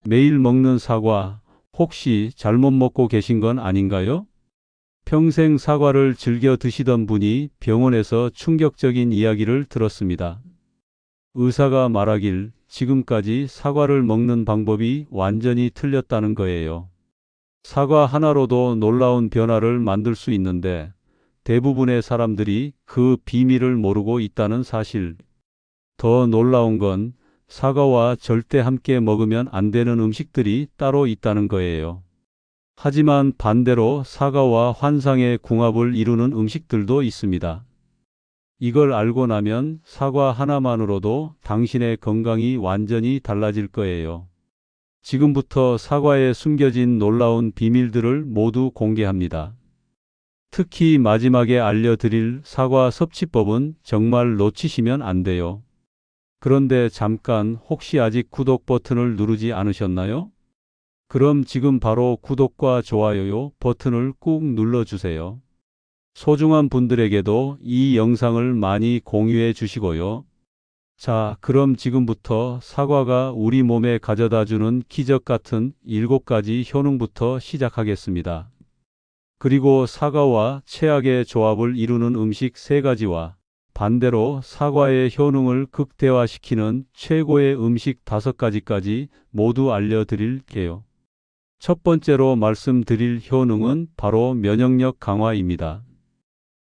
매일 먹는 사과, 혹시 잘못 먹고 계신 건 아닌가요? 평생 사과를 즐겨 드시던 분이 병원에서 충격적인 이야기를 들었습니다. 의사가 말하길 지금까지 사과를 먹는 방법이 완전히 틀렸다는 거예요. 사과 하나로도 놀라운 변화를 만들 수 있는데 대부분의 사람들이 그 비밀을 모르고 있다는 사실. 더 놀라운 건 사과와 절대 함께 먹으면 안 되는 음식들이 따로 있다는 거예요. 하지만 반대로 사과와 환상의 궁합을 이루는 음식들도 있습니다. 이걸 알고 나면 사과 하나만으로도 당신의 건강이 완전히 달라질 거예요. 지금부터 사과에 숨겨진 놀라운 비밀들을 모두 공개합니다. 특히 마지막에 알려드릴 사과 섭취법은 정말 놓치시면 안 돼요. 그런데 잠깐, 혹시 아직 구독 버튼을 누르지 않으셨나요? 그럼 지금 바로 구독과 좋아요 버튼을 꾹 눌러주세요. 소중한 분들에게도 이 영상을 많이 공유해 주시고요. 자, 그럼 지금부터 사과가 우리 몸에 가져다주는 기적 같은 7가지 효능부터 시작하겠습니다. 그리고 사과와 최악의 조합을 이루는 음식 3가지와 반대로 사과의 효능을 극대화시키는 최고의 음식 5가지까지 모두 알려드릴게요. 첫 번째로 말씀드릴 효능은 바로 면역력 강화입니다.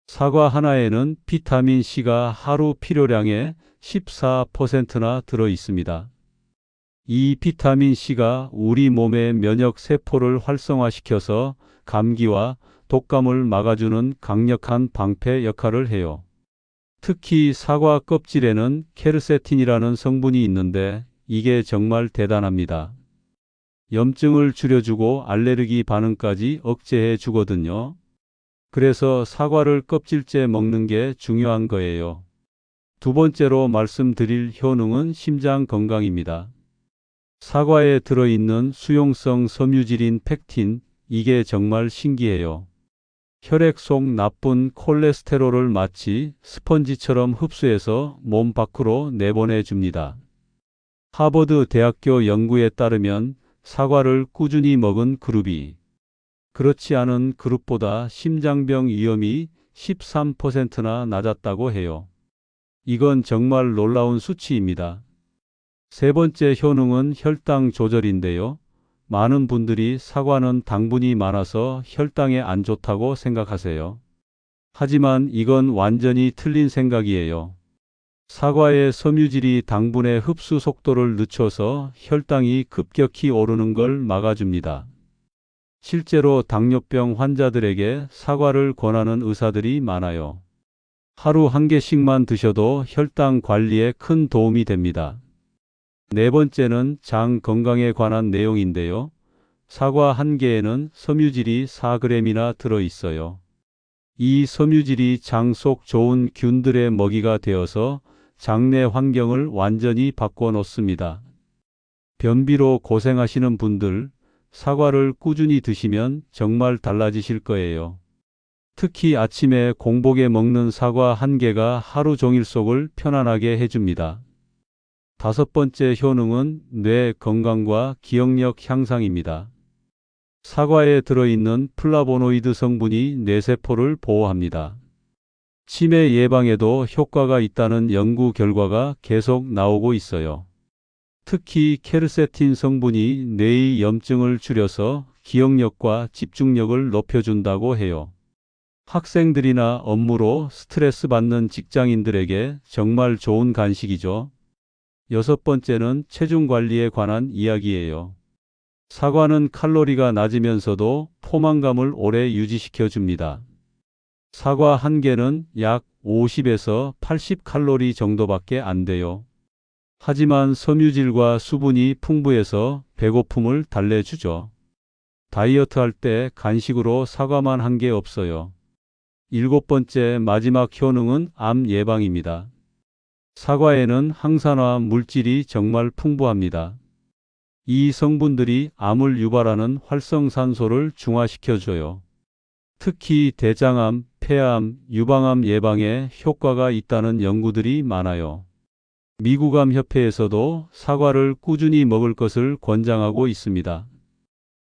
사과 하나에는 비타민 C가 하루 필요량의 14%나 들어 있습니다. 이 비타민 C가 우리 몸의 면역 세포를 활성화시켜서 감기와 독감을 막아주는 강력한 방패 역할을 해요. 특히 사과 껍질에는 케르세틴이라는 성분이 있는데 이게 정말 대단합니다. 염증을 줄여주고 알레르기 반응까지 억제해 주거든요. 그래서 사과를 껍질째 먹는 게 중요한 거예요. 두 번째로 말씀드릴 효능은 심장 건강입니다. 사과에 들어있는 수용성 섬유질인 펙틴, 이게 정말 신기해요. 혈액 속 나쁜 콜레스테롤을 마치 스펀지처럼 흡수해서 몸 밖으로 내보내 줍니다. 하버드 대학교 연구에 따르면 사과를 꾸준히 먹은 그룹이 그렇지 않은 그룹보다 심장병 위험이 13%나 낮았다고 해요. 이건 정말 놀라운 수치입니다. 세 번째 효능은 혈당 조절인데요. 많은 분들이 사과는 당분이 많아서 혈당에 안 좋다고 생각하세요. 하지만 이건 완전히 틀린 생각이에요. 사과의 섬유질이 당분의 흡수 속도를 늦춰서 혈당이 급격히 오르는 걸 막아줍니다. 실제로 당뇨병 환자들에게 사과를 권하는 의사들이 많아요. 하루 1개씩만 드셔도 혈당 관리에 큰 도움이 됩니다. 네 번째는 장 건강에 관한 내용인데요. 사과 1개에는 섬유질이 4g이나 들어 있어요. 이 섬유질이 장 속 좋은 균들의 먹이가 되어서 장내 환경을 완전히 바꿔 놓습니다. 변비로 고생하시는 분들, 사과를 꾸준히 드시면 정말 달라지실 거예요. 특히 아침에 공복에 먹는 사과 1개가 하루 종일 속을 편안하게 해줍니다. 다섯 번째 효능은 뇌 건강과 기억력 향상입니다. 사과에 들어있는 플라보노이드 성분이 뇌세포를 보호합니다. 치매 예방에도 효과가 있다는 연구 결과가 계속 나오고 있어요. 특히 케르세틴 성분이 뇌의 염증을 줄여서 기억력과 집중력을 높여준다고 해요. 학생들이나 업무로 스트레스 받는 직장인들에게 정말 좋은 간식이죠. 여섯 번째는 체중 관리에 관한 이야기예요. 사과는 칼로리가 낮으면서도 포만감을 오래 유지시켜 줍니다. 사과 1개는 약 50에서 80칼로리 정도밖에 안 돼요. 하지만 섬유질과 수분이 풍부해서 배고픔을 달래주죠. 다이어트 할 때 간식으로 사과만 1개 없어요. 일곱 번째 마지막 효능은 암 예방입니다. 사과에는 항산화 물질이 정말 풍부합니다. 이 성분들이 암을 유발하는 활성산소를 중화시켜줘요. 특히 대장암, 폐암, 유방암 예방에 효과가 있다는 연구들이 많아요. 미구암협회에서도 사과를 꾸준히 먹을 것을 권장하고 있습니다.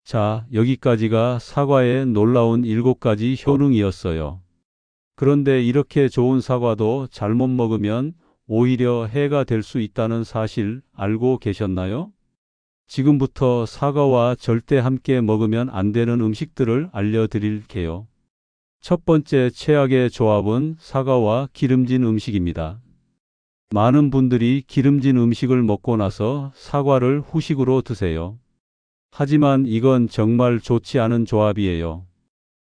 자, 여기까지가 사과의 놀라운 7가지 효능이었어요. 그런데 이렇게 좋은 사과도 잘못 먹으면 오히려 해가 될 수 있다는 사실 알고 계셨나요? 지금부터 사과와 절대 함께 먹으면 안 되는 음식들을 알려드릴게요. 첫 번째 최악의 조합은 사과와 기름진 음식입니다. 많은 분들이 기름진 음식을 먹고 나서 사과를 후식으로 드세요. 하지만 이건 정말 좋지 않은 조합이에요.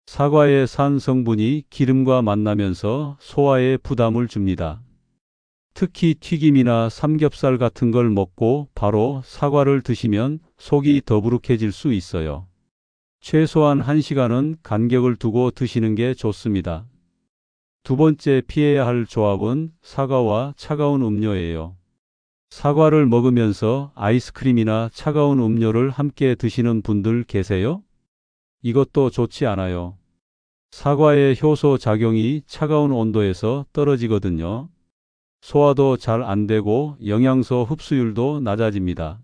사과의 산 성분이 기름과 만나면서 소화에 부담을 줍니다. 특히 튀김이나 삼겹살 같은 걸 먹고 바로 사과를 드시면 속이 더부룩해질 수 있어요. 최소한 1시간은 간격을 두고 드시는 게 좋습니다. 두 번째 피해야 할 조합은 사과와 차가운 음료예요. 사과를 먹으면서 아이스크림이나 차가운 음료를 함께 드시는 분들 계세요? 이것도 좋지 않아요. 사과의 효소 작용이 차가운 온도에서 떨어지거든요. 소화도 잘 안 되고 영양소 흡수율도 낮아집니다.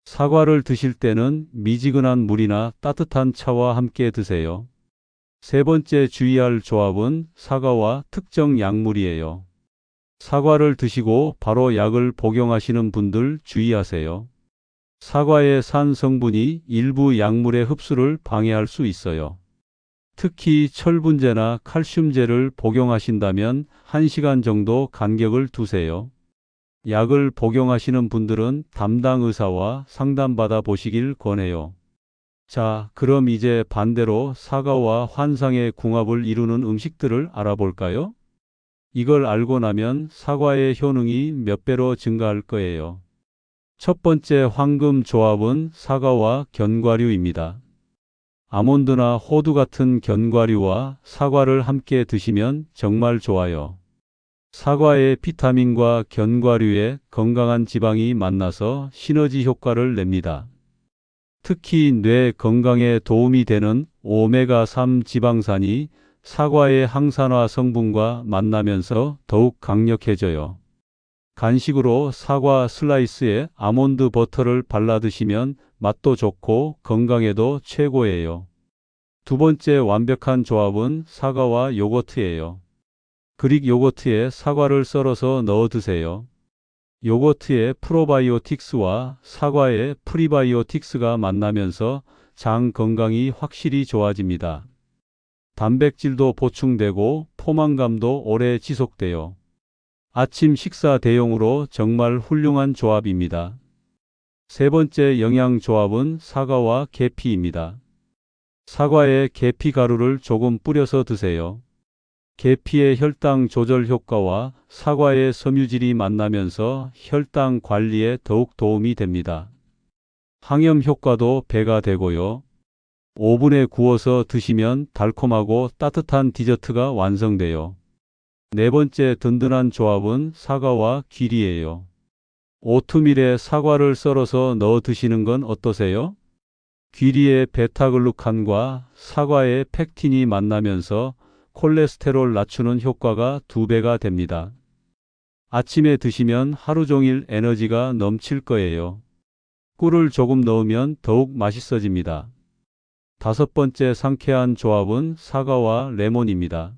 사과를 드실 때는 미지근한 물이나 따뜻한 차와 함께 드세요. 세 번째 주의할 조합은 사과와 특정 약물이에요. 사과를 드시고 바로 약을 복용하시는 분들 주의하세요. 사과의 산 성분이 일부 약물의 흡수를 방해할 수 있어요. 특히 철분제나 칼슘제를 복용하신다면 1시간 정도 간격을 두세요. 약을 복용하시는 분들은 담당 의사와 상담받아 보시길 권해요. 자, 그럼 이제 반대로 사과와 환상의 궁합을 이루는 음식들을 알아볼까요? 이걸 알고 나면 사과의 효능이 몇 배로 증가할 거예요. 첫 번째 황금 조합은 사과와 견과류입니다. 아몬드나 호두 같은 견과류와 사과를 함께 드시면 정말 좋아요. 사과의 비타민과 견과류의 건강한 지방이 만나서 시너지 효과를 냅니다. 특히 뇌 건강에 도움이 되는 오메가3 지방산이 사과의 항산화 성분과 만나면서 더욱 강력해져요. 간식으로 사과 슬라이스에 아몬드 버터를 발라 드시면 맛도 좋고 건강에도 최고예요. 두 번째 완벽한 조합은 사과와 요거트예요. 그릭 요거트에 사과를 썰어서 넣어 드세요. 요거트의 프로바이오틱스와 사과의 프리바이오틱스가 만나면서 장 건강이 확실히 좋아집니다. 단백질도 보충되고 포만감도 오래 지속돼요. 아침 식사 대용으로 정말 훌륭한 조합입니다. 세 번째 영양 조합은 사과와 계피입니다. 사과에 계피 가루를 조금 뿌려서 드세요. 계피의 혈당 조절 효과와 사과의 섬유질이 만나면서 혈당 관리에 더욱 도움이 됩니다. 항염 효과도 배가 되고요. 오븐에 구워서 드시면 달콤하고 따뜻한 디저트가 완성돼요. 네 번째 든든한 조합은 사과와 귀리예요. 오트밀에 사과를 썰어서 넣어 드시는 건 어떠세요? 귀리의 베타글루칸과 사과의 펙틴이 만나면서 콜레스테롤 낮추는 효과가 2배가 됩니다. 아침에 드시면 하루 종일 에너지가 넘칠 거예요. 꿀을 조금 넣으면 더욱 맛있어집니다. 다섯 번째 상쾌한 조합은 사과와 레몬입니다.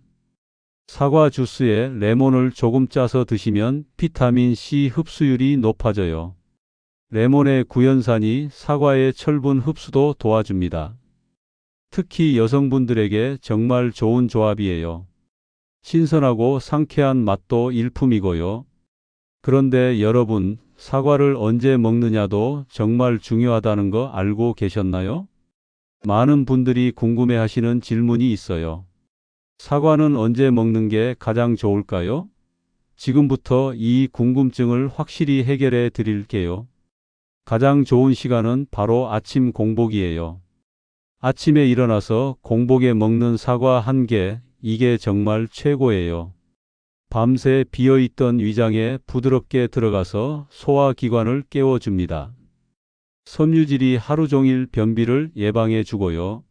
사과 주스에 레몬을 조금 짜서 드시면 비타민 C 흡수율이 높아져요. 레몬의 구연산이 사과의 철분 흡수도 도와줍니다. 특히 여성분들에게 정말 좋은 조합이에요. 신선하고 상쾌한 맛도 일품이고요. 그런데 여러분, 사과를 언제 먹느냐도 정말 중요하다는 거 알고 계셨나요? 많은 분들이 궁금해하시는 질문이 있어요. 사과는 언제 먹는 게 가장 좋을까요? 지금부터 이 궁금증을 확실히 해결해 드릴게요. 가장 좋은 시간은 바로 아침 공복이에요. 아침에 일어나서 공복에 먹는 사과 1개, 이게 정말 최고예요. 밤새 비어있던 위장에 부드럽게 들어가서 소화기관을 깨워줍니다. 섬유질이 하루 종일 변비를 예방해 주고요.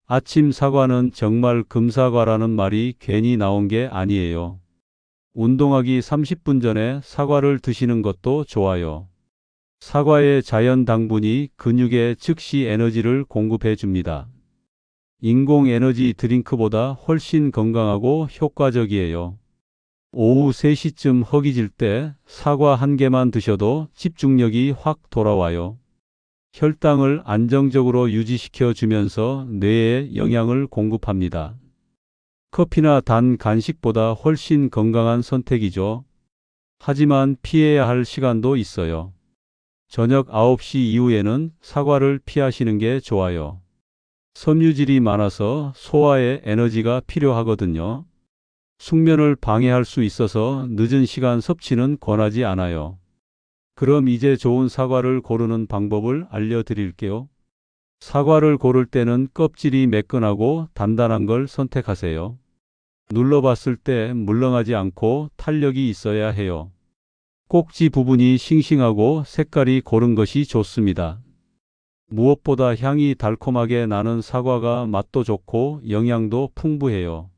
아침 사과는 정말 금사과라는 말이 괜히 나온 게 아니에요. 운동하기 30분 전에 사과를 드시는 것도 좋아요. 사과의 자연 당분이 근육에 즉시 에너지를 공급해 줍니다. 인공 에너지 드링크보다 훨씬 건강하고 효과적이에요. 오후 3시쯤 허기질 때 사과 한 개만 드셔도 집중력이 확 돌아와요. 혈당을 안정적으로 유지시켜 주면서 뇌에 영양을 공급합니다. 커피나 단 간식보다 훨씬 건강한 선택이죠. 하지만 피해야 할 시간도 있어요. 저녁 9시 이후에는 사과를 피하시는 게 좋아요. 섬유질이 많아서 소화에 에너지가 필요하거든요. 숙면을 방해할 수 있어서 늦은 시간 섭취는 권하지 않아요. 그럼 이제 좋은 사과를 고르는 방법을 알려드릴게요. 사과를 고를 때는 껍질이 매끈하고 단단한 걸 선택하세요. 눌러봤을 때 물렁하지 않고 탄력이 있어야 해요. 꼭지 부분이 싱싱하고 색깔이 고른 것이 좋습니다. 무엇보다 향이 달콤하게 나는 사과가 맛도 좋고 영양도 풍부해요.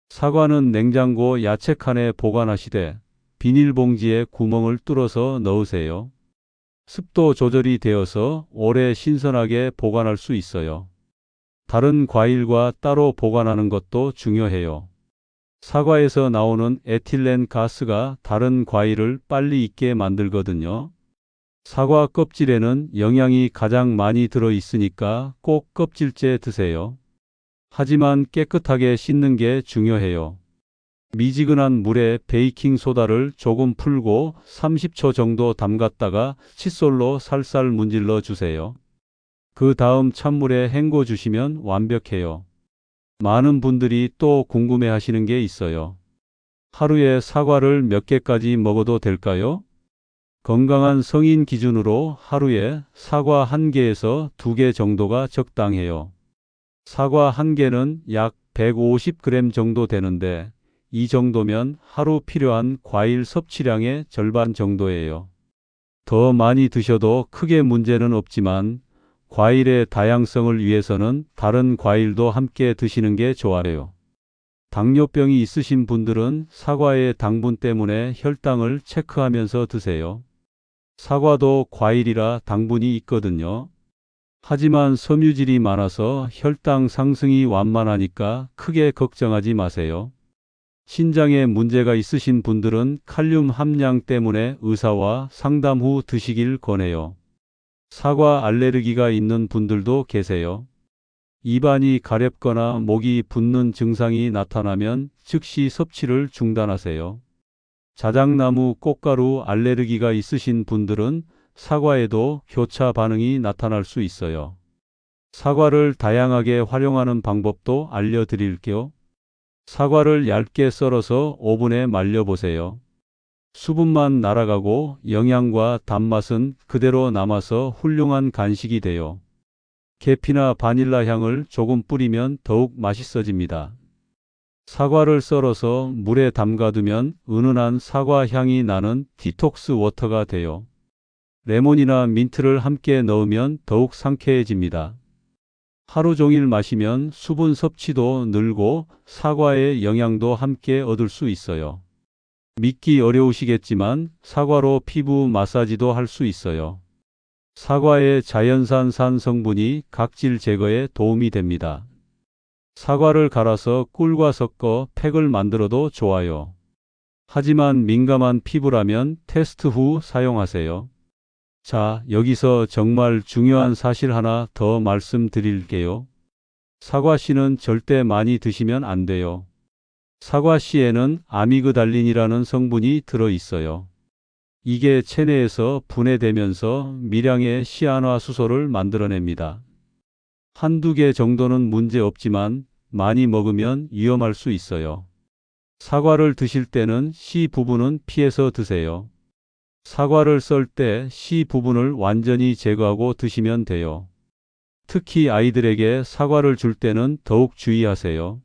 사과는 냉장고 야채칸에 보관하시되 비닐봉지에 구멍을 뚫어서 넣으세요. 습도 조절이 되어서 오래 신선하게 보관할 수 있어요. 다른 과일과 따로 보관하는 것도 중요해요. 사과에서 나오는 에틸렌 가스가 다른 과일을 빨리 익게 만들거든요. 사과 껍질에는 영양이 가장 많이 들어 있으니까 꼭 껍질째 드세요. 하지만 깨끗하게 씻는 게 중요해요. 미지근한 물에 베이킹 소다를 조금 풀고 30초 정도 담갔다가 칫솔로 살살 문질러 주세요. 그 다음 찬물에 헹궈 주시면 완벽해요. 많은 분들이 또 궁금해 하시는 게 있어요. 하루에 사과를 몇 개까지 먹어도 될까요? 건강한 성인 기준으로 하루에 사과 1개에서 2개 정도가 적당해요. 사과 1개는 약 150g 정도 되는데 이 정도면 하루 필요한 과일 섭취량의 절반 정도예요. 더 많이 드셔도 크게 문제는 없지만 과일의 다양성을 위해서는 다른 과일도 함께 드시는 게 좋아요. 당뇨병이 있으신 분들은 사과의 당분 때문에 혈당을 체크하면서 드세요. 사과도 과일이라 당분이 있거든요. 하지만 섬유질이 많아서 혈당 상승이 완만하니까 크게 걱정하지 마세요. 신장에 문제가 있으신 분들은 칼륨 함량 때문에 의사와 상담 후 드시길 권해요. 사과 알레르기가 있는 분들도 계세요. 입안이 가렵거나 목이 붓는 증상이 나타나면 즉시 섭취를 중단하세요. 자작나무 꽃가루 알레르기가 있으신 분들은 사과에도 교차 반응이 나타날 수 있어요. 사과를 다양하게 활용하는 방법도 알려드릴게요. 사과를 얇게 썰어서 오븐에 말려보세요. 수분만 날아가고 영양과 단맛은 그대로 남아서 훌륭한 간식이 돼요. 계피나 바닐라 향을 조금 뿌리면 더욱 맛있어집니다. 사과를 썰어서 물에 담가두면 은은한 사과 향이 나는 디톡스 워터가 돼요. 레몬이나 민트를 함께 넣으면 더욱 상쾌해집니다. 하루 종일 마시면 수분 섭취도 늘고 사과의 영양도 함께 얻을 수 있어요. 믿기 어려우시겠지만 사과로 피부 마사지도 할 수 있어요. 사과의 자연산 산 성분이 각질 제거에 도움이 됩니다. 사과를 갈아서 꿀과 섞어 팩을 만들어도 좋아요. 하지만 민감한 피부라면 테스트 후 사용하세요. 자, 여기서 정말 중요한 사실 하나 더 말씀드릴게요. 사과씨는 절대 많이 드시면 안 돼요. 사과씨에는 아미그달린이라는 성분이 들어 있어요. 이게 체내에서 분해되면서 미량의 시아노아수소를 만들어냅니다. 한두 개 정도는 문제 없지만 많이 먹으면 위험할 수 있어요. 사과를 드실 때는 씨 부분은 피해서 드세요. 사과를 썰 때 씨 부분을 완전히 제거하고 드시면 돼요. 특히 아이들에게 사과를 줄 때는 더욱 주의하세요.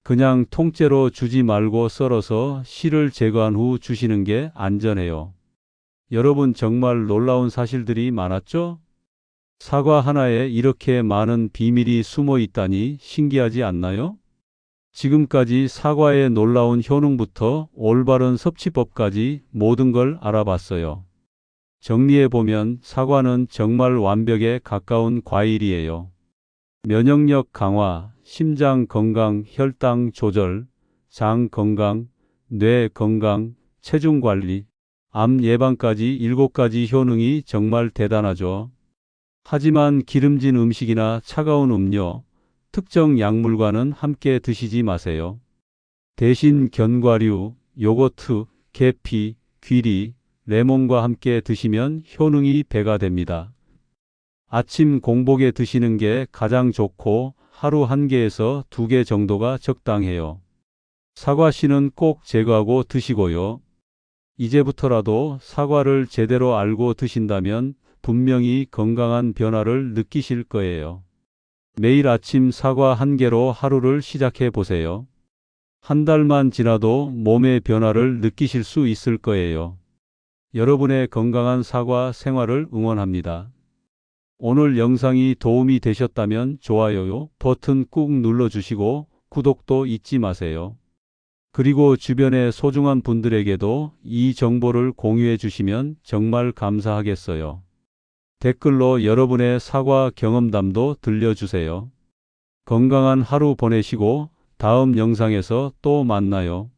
그냥 통째로 주지 말고 썰어서 씨를 제거한 후 주시는 게 안전해요. 여러분 정말 놀라운 사실들이 많았죠? 사과 하나에 이렇게 많은 비밀이 숨어 있다니 신기하지 않나요? 지금까지 사과의 놀라운 효능부터 올바른 섭취법까지 모든 걸 알아봤어요. 정리해보면 사과는 정말 완벽에 가까운 과일이에요. 면역력 강화, 심장 건강, 혈당 조절, 장 건강, 뇌 건강, 체중 관리, 암 예방까지 7가지 효능이 정말 대단하죠. 하지만 기름진 음식이나 차가운 음료, 특정 약물과는 함께 드시지 마세요. 대신 견과류, 요거트, 계피, 귀리, 레몬과 함께 드시면 효능이 배가 됩니다. 아침 공복에 드시는 게 가장 좋고 하루 1개에서 2개 정도가 적당해요. 사과씨는 꼭 제거하고 드시고요. 이제부터라도 사과를 제대로 알고 드신다면 분명히 건강한 변화를 느끼실 거예요. 매일 아침 사과 1개로 하루를 시작해 보세요. 한 달만 지나도 몸의 변화를 느끼실 수 있을 거예요. 여러분의 건강한 사과 생활을 응원합니다. 오늘 영상이 도움이 되셨다면 좋아요 버튼 꾹 눌러주시고 구독도 잊지 마세요. 그리고 주변의 소중한 분들에게도 이 정보를 공유해 주시면 정말 감사하겠어요. 댓글로 여러분의 사과 경험담도 들려주세요. 건강한 하루 보내시고 다음 영상에서 또 만나요.